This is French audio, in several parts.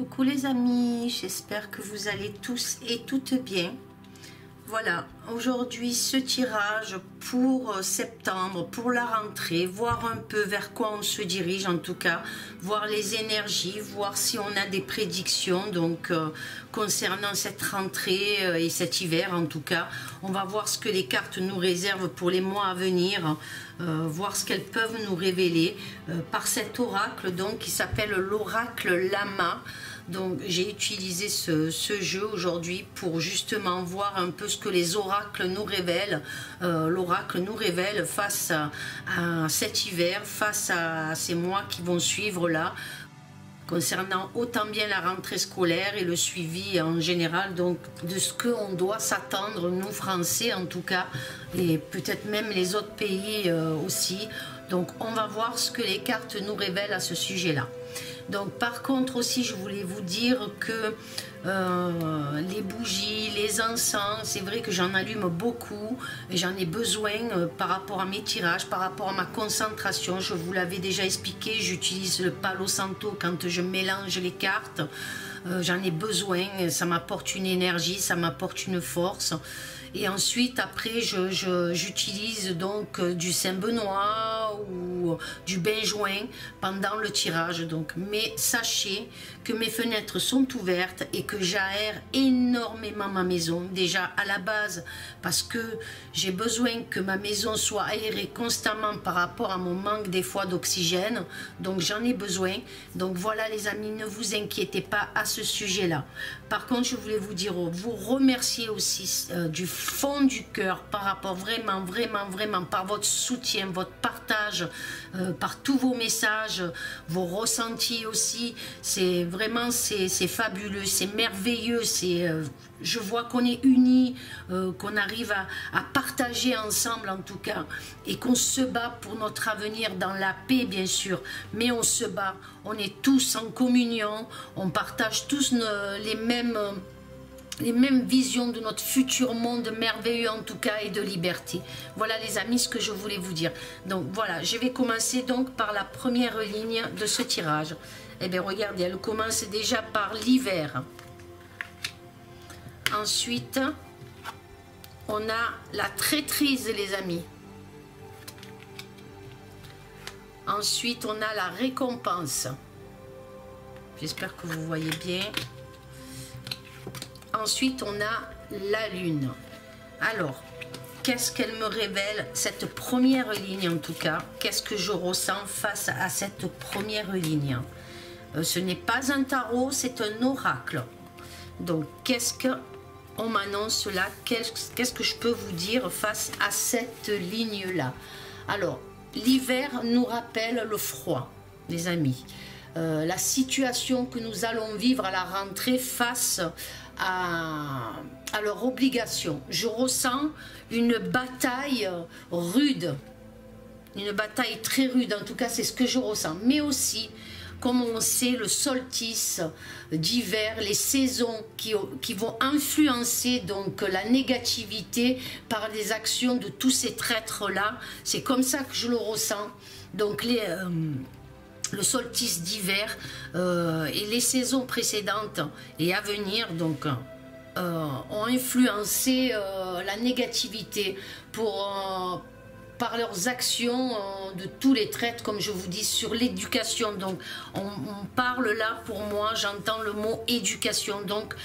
Coucou les amis, j'espère que vous allez tous et toutes bien. Voilà, aujourd'hui ce tirage pour septembre, pour la rentrée, voir un peu vers quoi on se dirige en tout cas, voir les énergies, voir si on a des prédictions donc concernant cette rentrée et cet hiver en tout cas. On va voir ce que les cartes nous réservent pour les mois à venir, voir ce qu'elles peuvent nous révéler par cet oracle donc qui s'appelle l'oracle Lama. Donc j'ai utilisé ce jeu aujourd'hui pour justement voir un peu ce que les oracles nous révèlent. L'oracle nous révèle face à cet hiver, face à ces mois qui vont suivre là, concernant autant bien la rentrée scolaire et le suivi en général, donc de ce qu'on doit s'attendre, nous Français en tout cas, et peut-être même les autres pays aussi. Donc on va voir ce que les cartes nous révèlent à ce sujet-là. Donc par contre aussi je voulais vous dire que les bougies, les encens, c'est vrai que j'en allume beaucoup et j'en ai besoin par rapport à mes tirages, par rapport à ma concentration. Je vous l'avais déjà expliqué, j'utilise le Palo Santo quand je mélange les cartes. J'en ai besoin, ça m'apporte une énergie, ça m'apporte une force. Et ensuite, après, j'utilise donc du Saint-Benoît ou du benjoin pendant le tirage. Donc. Mais sachez que mes fenêtres sont ouvertes et que j'aère énormément ma maison. Déjà à la base, parce que j'ai besoin que ma maison soit aérée constamment par rapport à mon manque des fois d'oxygène. Donc j'en ai besoin. Donc voilà les amis, ne vous inquiétez pas à ce sujet-là. Par contre, je voulais vous dire, vous remercier aussi du fond du cœur par rapport vraiment par votre soutien, votre partage, par tous vos messages, vos ressentis aussi. C'est vraiment, c'est fabuleux, c'est merveilleux, je vois qu'on est unis, qu'on arrive à partager ensemble en tout cas, et qu'on se bat pour notre avenir dans la paix bien sûr, mais on se bat, on est tous en communion, on partage tous les mêmes visions de notre futur monde merveilleux en tout cas et de liberté. Voilà les amis ce que je voulais vous dire. Donc voilà, je vais commencer donc par la première ligne de ce tirage. Eh bien regardez, elle commence déjà par l'hiver. Ensuite, on a la traîtrise les amis. Ensuite, on a la récompense. J'espère que vous voyez bien. Ensuite, on a la lune. Alors, qu'est-ce qu'elle me révèle, cette première ligne en tout cas? Qu'est-ce que je ressens face à cette première ligne? Ce n'est pas un tarot, c'est un oracle. Donc, qu'est-ce qu'on m'annonce là? Qu'est-ce que je peux vous dire face à cette ligne-là? Alors, l'hiver nous rappelle le froid, les amis. La situation que nous allons vivre à la rentrée face à leur obligation. Je ressens une bataille rude, une bataille très rude, en tout cas c'est ce que je ressens, mais aussi comme on sait le solstice d'hiver, les saisons qui vont influencer donc la négativité par les actions de tous ces traîtres là, c'est comme ça que je le ressens. Donc le solstice d'hiver et les saisons précédentes et à venir donc ont influencé la négativité par leurs actions de tous les traits, comme je vous dis, sur l'éducation. Donc on parle là, pour moi, j'entends le mot éducation. Donc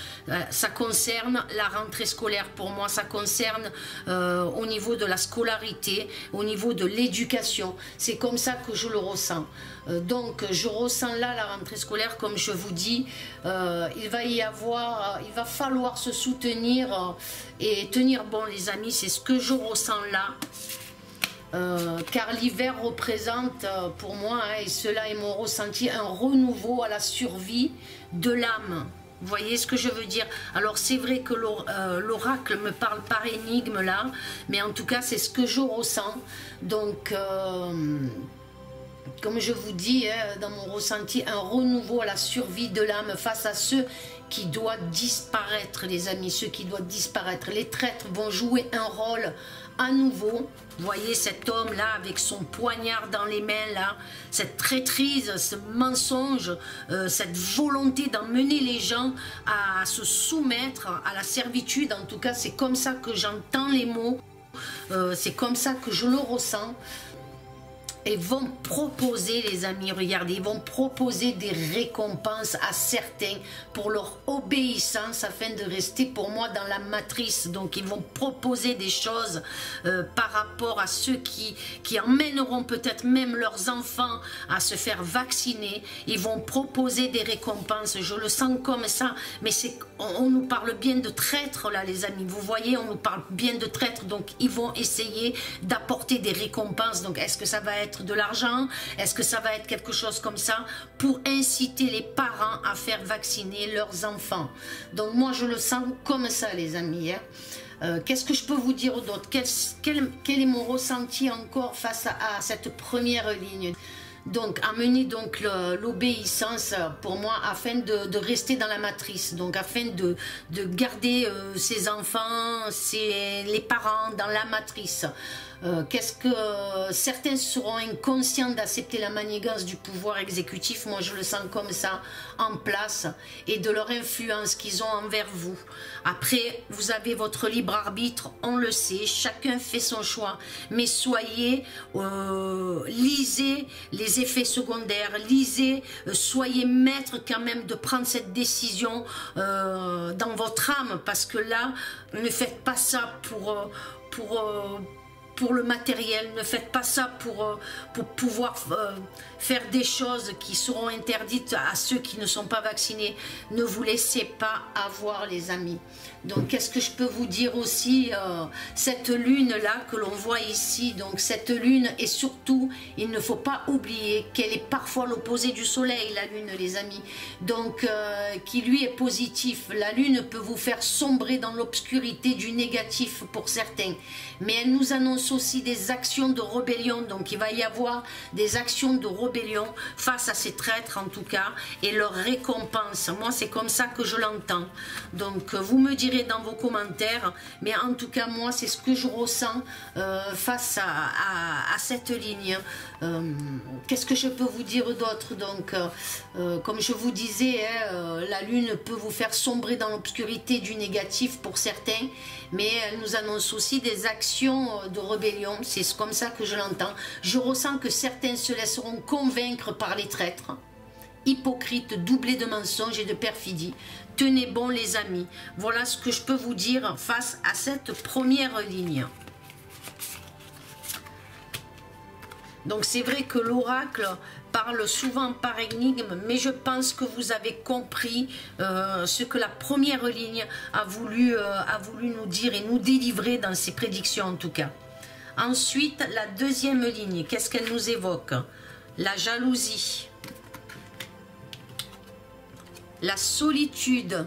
ça concerne la rentrée scolaire pour moi, ça concerne au niveau de la scolarité, au niveau de l'éducation. C'est comme ça que je le ressens. Donc je ressens là la rentrée scolaire, comme je vous dis, il va falloir se soutenir et tenir bon les amis, c'est ce que je ressens là. Car l'hiver représente pour moi, et cela est mon ressenti, un renouveau à la survie de l'âme. Vous voyez ce que je veux dire? Alors c'est vrai que l'oracle me parle par énigme là, mais en tout cas c'est ce que je ressens. Donc comme je vous dis, hein, dans mon ressenti, un renouveau à la survie de l'âme face à ceux qui doivent disparaître, les amis, ceux qui doivent disparaître. Les traîtres vont jouer un rôle à nouveau. Vous voyez cet homme-là avec son poignard dans les mains, là, cette traîtrise, ce mensonge, cette volonté d'emmener les gens à se soumettre à la servitude. En tout cas, c'est comme ça que j'entends les mots, c'est comme ça que je le ressens. Et vont proposer, les amis, regardez, ils vont proposer des récompenses à certains pour leur obéissance afin de rester pour moi dans la matrice. Donc ils vont proposer des choses par rapport à ceux qui emmèneront peut-être même leurs enfants à se faire vacciner. Ils vont proposer des récompenses, je le sens comme ça, mais on nous parle bien de traîtres là, les amis, vous voyez, on nous parle bien de traîtres, donc ils vont essayer d'apporter des récompenses. Donc est-ce que ça va être de l'argent, est-ce que ça va être quelque chose comme ça pour inciter les parents à faire vacciner leurs enfants? Donc moi je le sens comme ça, les amis, hein. Qu'est-ce que je peux vous dire d'autre? Quel est mon ressenti encore face à cette première ligne? Donc amener donc l'obéissance pour moi afin de rester dans la matrice, donc afin de garder ses enfants, les parents dans la matrice. Qu'est-ce que certains seront inconscients d'accepter la manigance du pouvoir exécutif, moi je le sens comme ça, en place, et de leur influence qu'ils ont envers vous. Après, vous avez votre libre arbitre, on le sait, chacun fait son choix, mais soyez, lisez les effets secondaires, lisez, soyez maître quand même de prendre cette décision dans votre âme, parce que là, ne faites pas ça pour le matériel, ne faites pas ça pour pouvoir faire des choses qui seront interdites à ceux qui ne sont pas vaccinés. Ne vous laissez pas avoir, les amis. Donc qu'est-ce que je peux vous dire aussi, cette lune là que l'on voit ici, donc cette lune, et surtout il ne faut pas oublier qu'elle est parfois l'opposé du soleil, la lune, les amis, donc qui lui est positif. La lune peut vous faire sombrer dans l'obscurité du négatif pour certains, mais elle nous annonce aussi des actions de rébellion. Donc il va y avoir des actions de rébellion face à ces traîtres en tout cas, et leur récompense. Moi c'est comme ça que je l'entends. Donc vous me direz dans vos commentaires, mais en tout cas moi c'est ce que je ressens face à cette ligne. Qu'est-ce que je peux vous dire d'autre? Donc comme je vous disais, hein, la lune peut vous faire sombrer dans l'obscurité du négatif pour certains, mais elle nous annonce aussi des actions de rébellion. C'est comme ça que je l'entends. Je ressens que certains se laisseront convaincre par les traîtres, hypocrites, doublés de mensonges et de perfidie. Tenez bon, les amis. Voilà ce que je peux vous dire face à cette première ligne. Donc c'est vrai que l'oracle parle souvent par énigme, mais je pense que vous avez compris ce que la première ligne a voulu nous dire et nous délivrer dans ses prédictions en tout cas. Ensuite, la deuxième ligne, qu'est-ce qu'elle nous évoque? La jalousie, la solitude,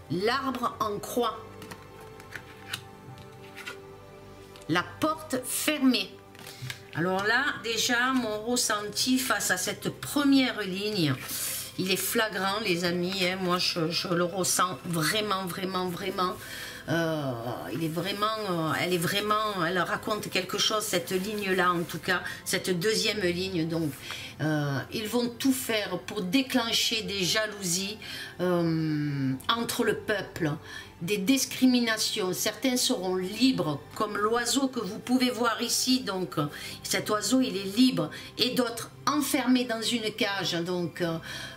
l'arbre en croix, la porte fermée. Alors là, déjà, mon ressenti face à cette première ligne, il est flagrant, les amis, hein. Moi je le ressens vraiment, vraiment, vraiment. Elle raconte quelque chose, cette ligne-là, en tout cas, cette deuxième ligne. Donc, ils vont tout faire pour déclencher des jalousies entre le peuple, des discriminations. Certains seront libres, comme l'oiseau que vous pouvez voir ici. Donc, cet oiseau, il est libre, et d'autres enfermés dans une cage. Donc,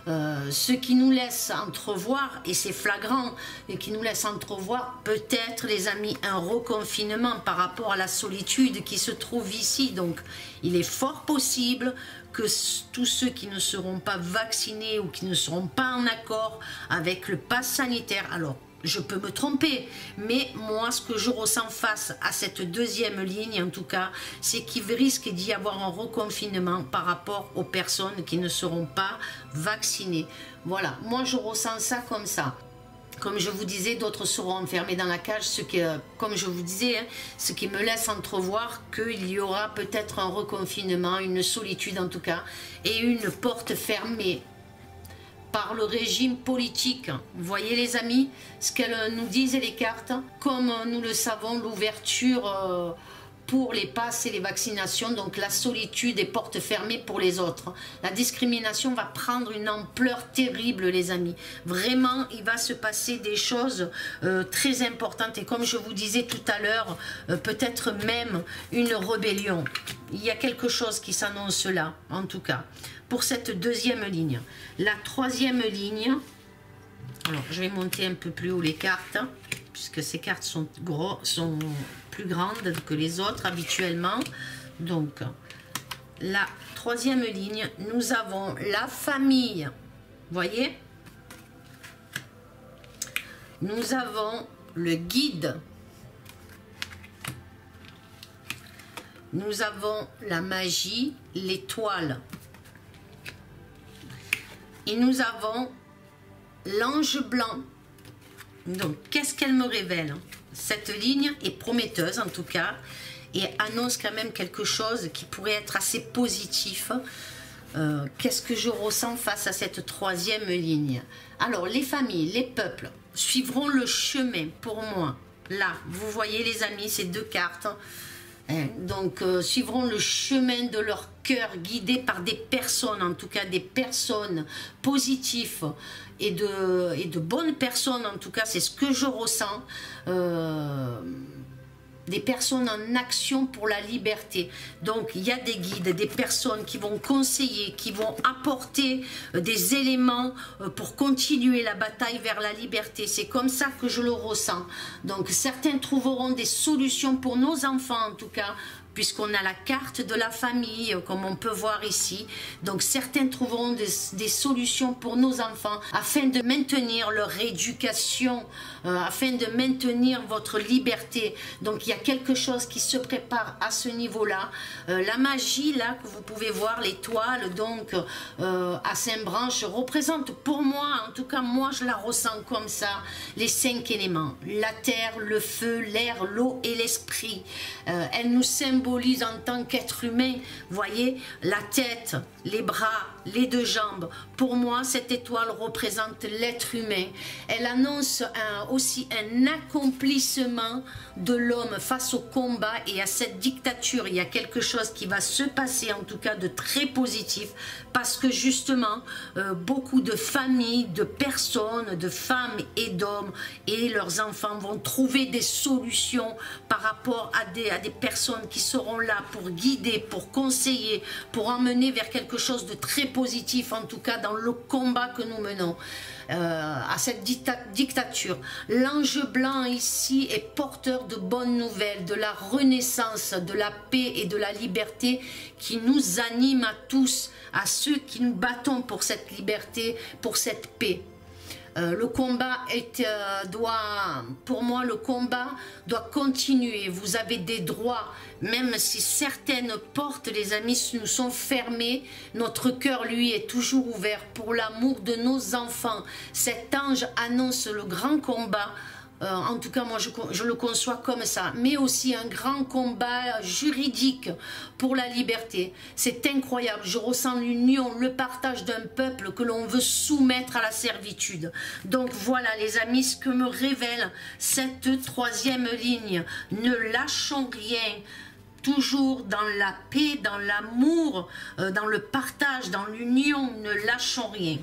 ce qui nous laisse entrevoir, et c'est flagrant, et qui nous laisse entrevoir peut-être, les amis, un reconfinement par rapport à la solitude qui se trouve ici. Donc, il est fort possible que tous ceux qui ne seront pas vaccinés ou qui ne seront pas en accord avec le pass sanitaire, alors je peux me tromper, mais moi ce que je ressens face à cette deuxième ligne en tout cas, c'est qu'il risque d'y avoir un reconfinement par rapport aux personnes qui ne seront pas vaccinées. Voilà, moi je ressens ça comme ça. Comme je vous disais, d'autres seront enfermés dans la cage, ce qui, comme je vous disais, hein, ce qui me laisse entrevoir qu'il y aura peut-être un reconfinement, une solitude en tout cas, et une porte fermée par le régime politique. Vous voyez les amis, ce qu'elles nous disent les cartes, comme nous le savons, l'ouverture pour les passes et les vaccinations, donc la solitude et porte fermée pour les autres. La discrimination va prendre une ampleur terrible les amis. Vraiment, il va se passer des choses très importantes et comme je vous disais tout à l'heure, peut-être même une rébellion. Il y a quelque chose qui s'annonce là, en tout cas, pour cette deuxième ligne. La troisième ligne, alors je vais monter un peu plus haut les cartes, puisque ces cartes sont plus grandes que les autres habituellement. Donc, la troisième ligne, nous avons la famille. Voyez? Nous avons le guide. Nous avons la magie, l'étoile. Et nous avons l'ange blanc. Donc, qu'est-ce qu'elle me révèle? Cette ligne est prometteuse en tout cas et annonce quand même quelque chose qui pourrait être assez positif. Qu'est-ce que je ressens face à cette troisième ligne? Alors, les familles, les peuples suivront le chemin pour moi. Là, vous voyez les amis, ces deux cartes. Donc, suivront le chemin de leur cœur, guidés par des personnes, en tout cas des personnes positives et de bonnes personnes, en tout cas c'est ce que je ressens, des personnes en action pour la liberté. Donc il y a des guides, des personnes qui vont conseiller, qui vont apporter des éléments pour continuer la bataille vers la liberté. C'est comme ça que je le ressens. Donc certains trouveront des solutions pour nos enfants en tout cas, puisqu'on a la carte de la famille, comme on peut voir ici. Donc certains trouveront des solutions pour nos enfants afin de maintenir leur éducation, afin de maintenir votre liberté. Donc il y a quelque chose qui se prépare à ce niveau-là. La magie, là, que vous pouvez voir, l'étoile, donc à Saint-Branche, représente pour moi, en tout cas moi je la ressens comme ça, les 5 éléments. La terre, le feu, l'air, l'eau et l'esprit. Elle nous symbolise en tant qu'être humain, voyez, la tête, les bras, les 2 jambes. Pour moi, cette étoile représente l'être humain. Elle annonce aussi un accomplissement de l'homme face au combat et à cette dictature. Il y a quelque chose qui va se passer, en tout cas de très positif, parce que justement, beaucoup de familles, de personnes, de femmes et d'hommes et leurs enfants vont trouver des solutions par rapport à des personnes qui seront là pour guider, pour conseiller, pour emmener vers quelque chose de très positif, en tout cas dans le combat que nous menons à cette dictature. L'ange blanc ici est porteur de bonnes nouvelles, de la renaissance, de la paix et de la liberté qui nous anime à tous, à ceux qui nous battons pour cette liberté, pour cette paix. Le combat pour moi, le combat doit continuer. Vous avez des droits, même si certaines portes, les amis, nous sont fermées. Notre cœur, lui, est toujours ouvert pour l'amour de nos enfants. Cet ange annonce le grand combat. En tout cas, moi, je le conçois comme ça. Mais aussi un grand combat juridique pour la liberté. C'est incroyable. Je ressens l'union, le partage d'un peuple que l'on veut soumettre à la servitude. Donc voilà, les amis, ce que me révèle cette troisième ligne. Ne lâchons rien. Toujours dans la paix, dans l'amour, dans le partage, dans l'union. Ne lâchons rien.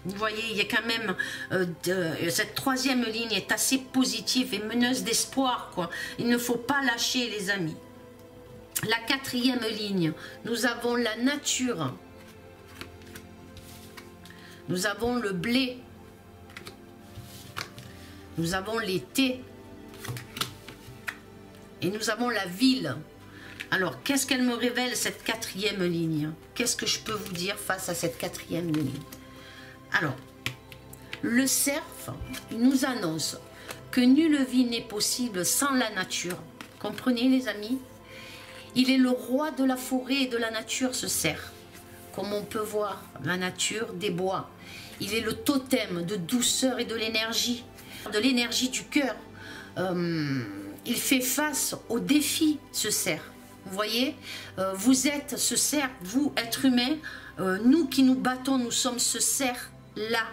Vous voyez, il y a quand même, cette troisième ligne est assez positive et meneuse d'espoir, quoi. Il ne faut pas lâcher, les amis. La quatrième ligne, nous avons la nature. Nous avons le blé. Nous avons l'été. Et nous avons la ville. Alors, qu'est-ce qu'elle me révèle, cette quatrième ligne? Qu'est-ce que je peux vous dire face à cette quatrième ligne? Alors, le cerf nous annonce que nulle vie n'est possible sans la nature. Comprenez les amis? Il est le roi de la forêt et de la nature, ce cerf. Comme on peut voir, la nature des bois. il est le totem de douceur et de l'énergie du cœur. Il fait face aux défis, ce cerf. Vous voyez, vous êtes ce cerf, vous, être humain, nous qui nous battons, nous sommes ce cerf-là.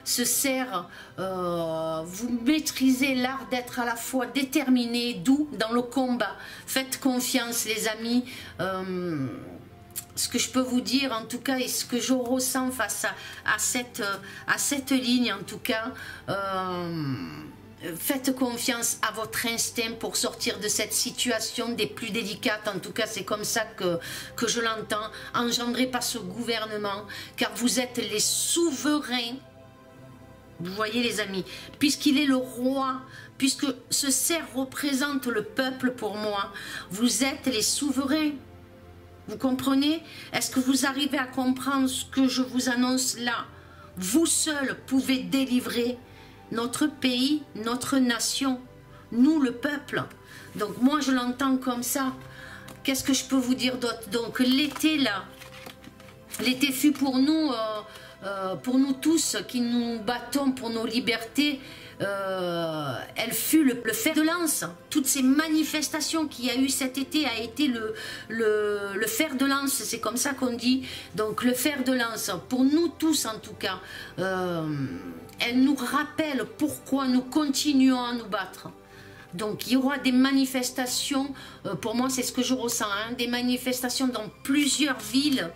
Ce cerf, vous maîtrisez l'art d'être à la fois déterminé, doux dans le combat. Faites confiance, les amis. Ce que je peux vous dire, en tout cas, et ce que je ressens face à cette ligne, en tout cas, faites confiance à votre instinct pour sortir de cette situation des plus délicates. En tout cas, c'est comme ça que je l'entends, engendré par ce gouvernement, car vous êtes les souverains. Vous voyez, les amis, puisqu'il est le roi, puisque ce cerf représente le peuple pour moi, vous êtes les souverains. Vous comprenez? Est-ce que vous arrivez à comprendre ce que je vous annonce là? Vous seuls pouvez délivrer notre pays, notre nation, nous le peuple. Donc moi je l'entends comme ça. Qu'est-ce que je peux vous dire d'autre? Donc l'été là, l'été fut pour nous tous qui nous battons pour nos libertés, elle fut le fer de lance. Toutes ces manifestations qu'il y a eu cet été a été le fer de lance, c'est comme ça qu'on dit. Donc le fer de lance, pour nous tous en tout cas, elle nous rappelle pourquoi nous continuons à nous battre. Donc il y aura des manifestations, pour moi c'est ce que je ressens, hein, des manifestations dans plusieurs villes.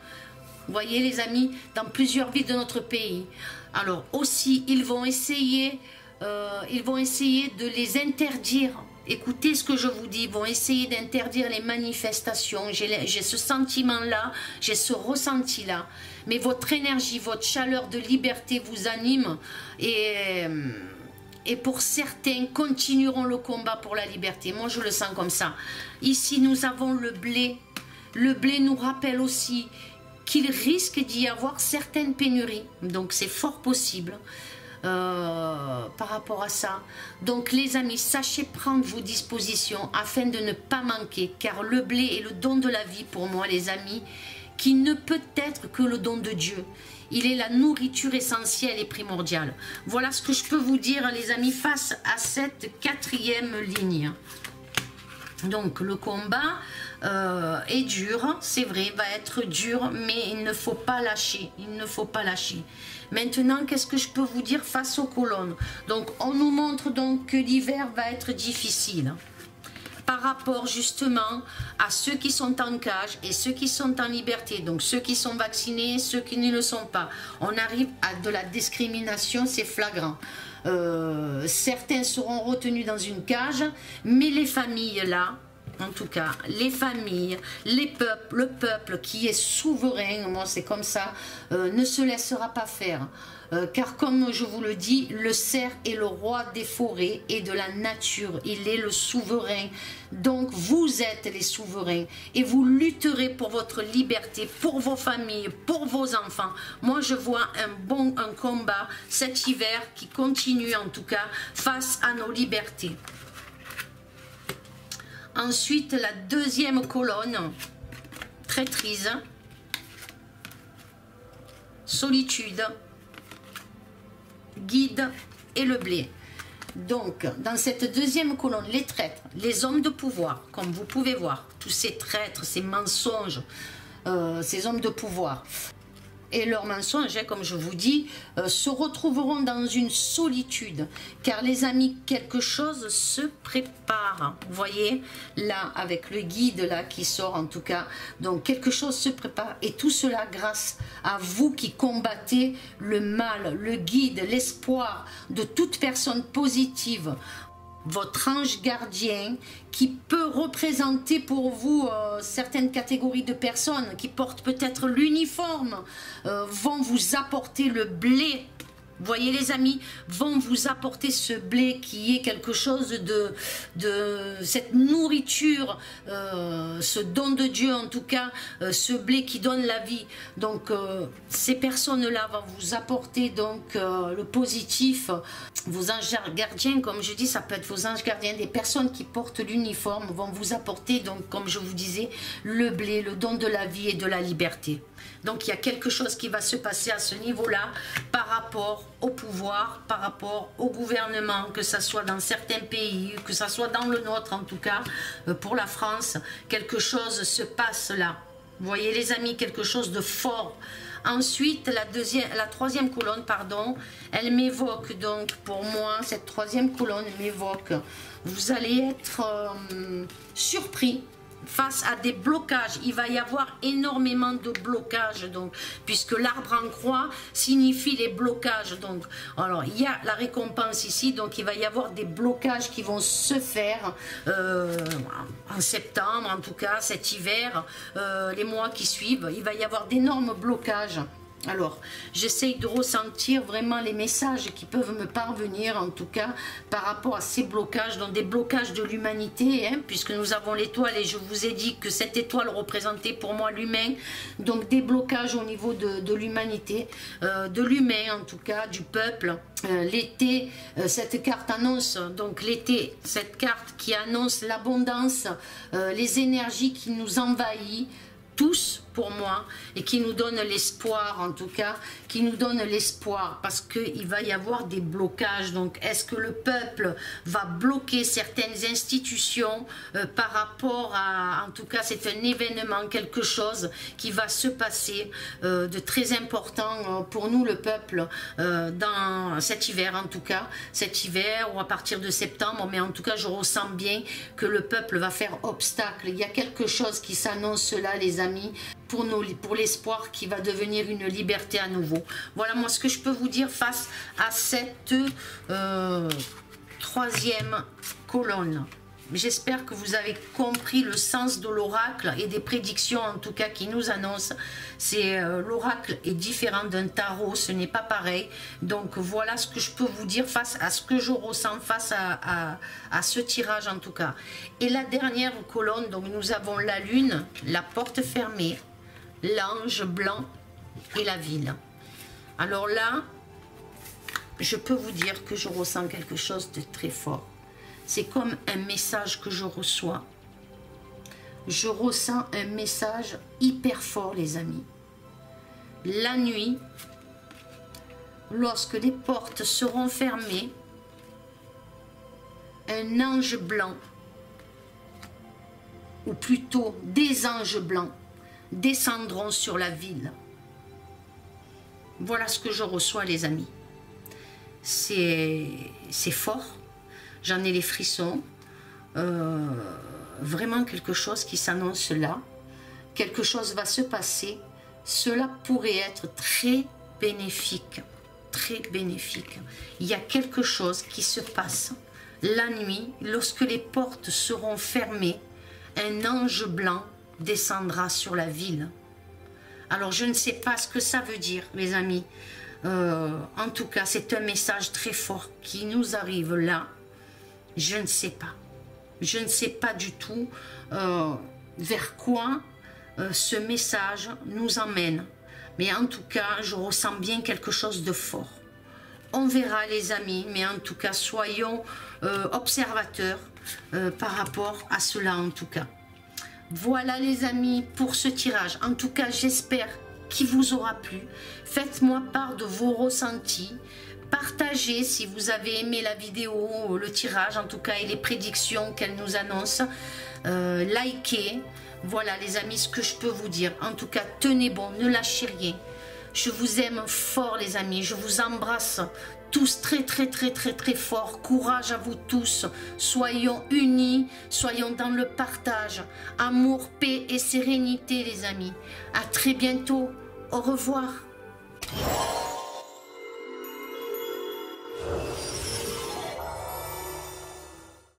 Vous voyez les amis, dans plusieurs villes de notre pays. Alors aussi, ils vont essayer de les interdire. Écoutez ce que je vous dis, ils vont essayer d'interdire les manifestations. J'ai ce sentiment-là, j'ai ce ressenti-là. Mais votre énergie, votre chaleur de liberté vous anime. Et pour certains, continueront le combat pour la liberté. Moi, je le sens comme ça. Ici, nous avons le blé. Le blé nous rappelle aussi qu'il risque d'y avoir certaines pénuries. Donc c'est fort possible par rapport à ça. Donc les amis, sachez prendre vos dispositions afin de ne pas manquer, car le blé est le don de la vie pour moi, les amis, qui ne peut être que le don de Dieu. Il est la nourriture essentielle et primordiale. Voilà ce que je peux vous dire, les amis, face à cette quatrième ligne. Donc le combat est dur, c'est vrai, va être dur, mais il ne faut pas lâcher, il ne faut pas lâcher. Maintenant, qu'est-ce que je peux vous dire face aux colonnes? Donc on nous montre donc que l'hiver va être difficile par rapport justement à ceux qui sont en cage et ceux qui sont en liberté, donc ceux qui sont vaccinés, ceux qui ne le sont pas. On arrive à de la discrimination, c'est flagrant. Certains seront retenus dans une cage, mais les familles là, en tout cas, les familles, les peuples, le peuple qui est souverain, moi c'est comme ça, ne se laissera pas faire. Car comme je vous le dis, le cerf est le roi des forêts et de la nature, il est le souverain. Donc vous êtes les souverains et vous lutterez pour votre liberté, pour vos familles, pour vos enfants. Moi je vois un combat cet hiver qui continue en tout cas face à nos libertés. Ensuite, la deuxième colonne, traîtrise, solitude, guide et le blé. Donc, dans cette deuxième colonne, les traîtres, les hommes de pouvoir, comme vous pouvez voir, tous ces traîtres, ces mensonges, ces hommes de pouvoir, et leurs mensonges, comme je vous dis, se retrouveront dans une solitude. Car les amis, quelque chose se prépare. Vous voyez, là, avec le guide là qui sort en tout cas. Donc, quelque chose se prépare. Et tout cela grâce à vous qui combattez le mal, le guide, l'espoir de toute personne positive. Votre ange gardien qui peut représenter pour vous certaines catégories de personnes qui portent peut-être l'uniforme, vont vous apporter le blé. Vous voyez les amis, vont vous apporter ce blé qui est quelque chose de cette nourriture, ce don de Dieu en tout cas, ce blé qui donne la vie. Donc ces personnes-là vont vous apporter donc le positif. Vos anges gardiens, comme je dis, ça peut être vos anges gardiens, des personnes qui portent l'uniforme vont vous apporter donc comme je vous disais le blé, le don de la vie et de la liberté. Donc il y a quelque chose qui va se passer à ce niveau-là par rapport au pouvoir, par rapport au gouvernement, que ce soit dans certains pays, que ce soit dans le nôtre en tout cas, pour la France, quelque chose se passe là. Vous voyez les amis, quelque chose de fort. Ensuite, la troisième colonne, pardon, elle m'évoque donc, pour moi, cette troisième colonne m'évoque, vous allez être surpris face à des blocages. Il va y avoir énormément de blocages, donc, puisque l'arbre en croix signifie les blocages. Donc, alors, il y a la récompense ici, donc il va y avoir des blocages qui vont se faire en septembre, en tout cas, cet hiver, les mois qui suivent. Il va y avoir d'énormes blocages. Alors, j'essaye de ressentir vraiment les messages qui peuvent me parvenir, en tout cas, par rapport à ces blocages, donc des blocages de l'humanité, hein, puisque nous avons l'étoile, et je vous ai dit que cette étoile représentait pour moi l'humain, donc des blocages au niveau de l'humanité, de l'humain en tout cas, du peuple. L'été, cette carte annonce, donc l'été, cette carte qui annonce l'abondance, les énergies qui nous envahissent, tous pour moi, et qui nous donne l'espoir, en tout cas, qui nous donne l'espoir, parce qu'il va y avoir des blocages. Donc, est-ce que le peuple va bloquer certaines institutions par rapport à, en tout cas, c'est un événement, quelque chose qui va se passer de très important pour nous, le peuple, dans cet hiver, en tout cas, cet hiver, ou à partir de septembre, mais en tout cas, je ressens bien que le peuple va faire obstacle. Il y a quelque chose qui s'annonce là, les amis, pour l'espoir qui va devenir une liberté à nouveau. Voilà moi ce que je peux vous dire face à cette troisième colonne. J'espère que vous avez compris le sens de l'oracle et des prédictions en tout cas qui nous annoncent. C'est l'oracle est différent d'un tarot, ce n'est pas pareil. Donc voilà ce que je peux vous dire face à ce que je ressens, face à ce tirage en tout cas. Et la dernière colonne, donc nous avons la lune, la porte fermée, l'ange blanc et la ville. Alors là, je peux vous dire que je ressens quelque chose de très fort. C'est comme un message que je reçois. Je ressens un message hyper fort, les amis. La nuit, lorsque les portes seront fermées, un ange blanc, ou plutôt des anges blancs, descendront sur la ville. Voilà ce que je reçois, les amis. C'est fort. J'en ai les frissons. Vraiment quelque chose qui s'annonce là. Quelque chose va se passer. Cela pourrait être très bénéfique. Très bénéfique. Il y a quelque chose qui se passe. La nuit, lorsque les portes seront fermées, un ange blanc descendra sur la ville. Alors je ne sais pas ce que ça veut dire, mes amis. En tout cas, c'est un message très fort qui nous arrive là. Je ne sais pas. Je ne sais pas du tout vers quoi ce message nous emmène. Mais en tout cas, je ressens bien quelque chose de fort. On verra, les amis, mais en tout cas, soyons observateurs par rapport à cela, en tout cas. Voilà, les amis, pour ce tirage. En tout cas, j'espère qu'il vous aura plu. Faites-moi part de vos ressentis. Partagez si vous avez aimé la vidéo, le tirage en tout cas et les prédictions qu'elle nous annonce. Likez. Voilà, les amis, ce que je peux vous dire. En tout cas, tenez bon, ne lâchez rien. Je vous aime fort, les amis. Je vous embrasse tous très fort. Courage à vous tous. Soyons unis, soyons dans le partage. Amour, paix et sérénité, les amis. À très bientôt. Au revoir.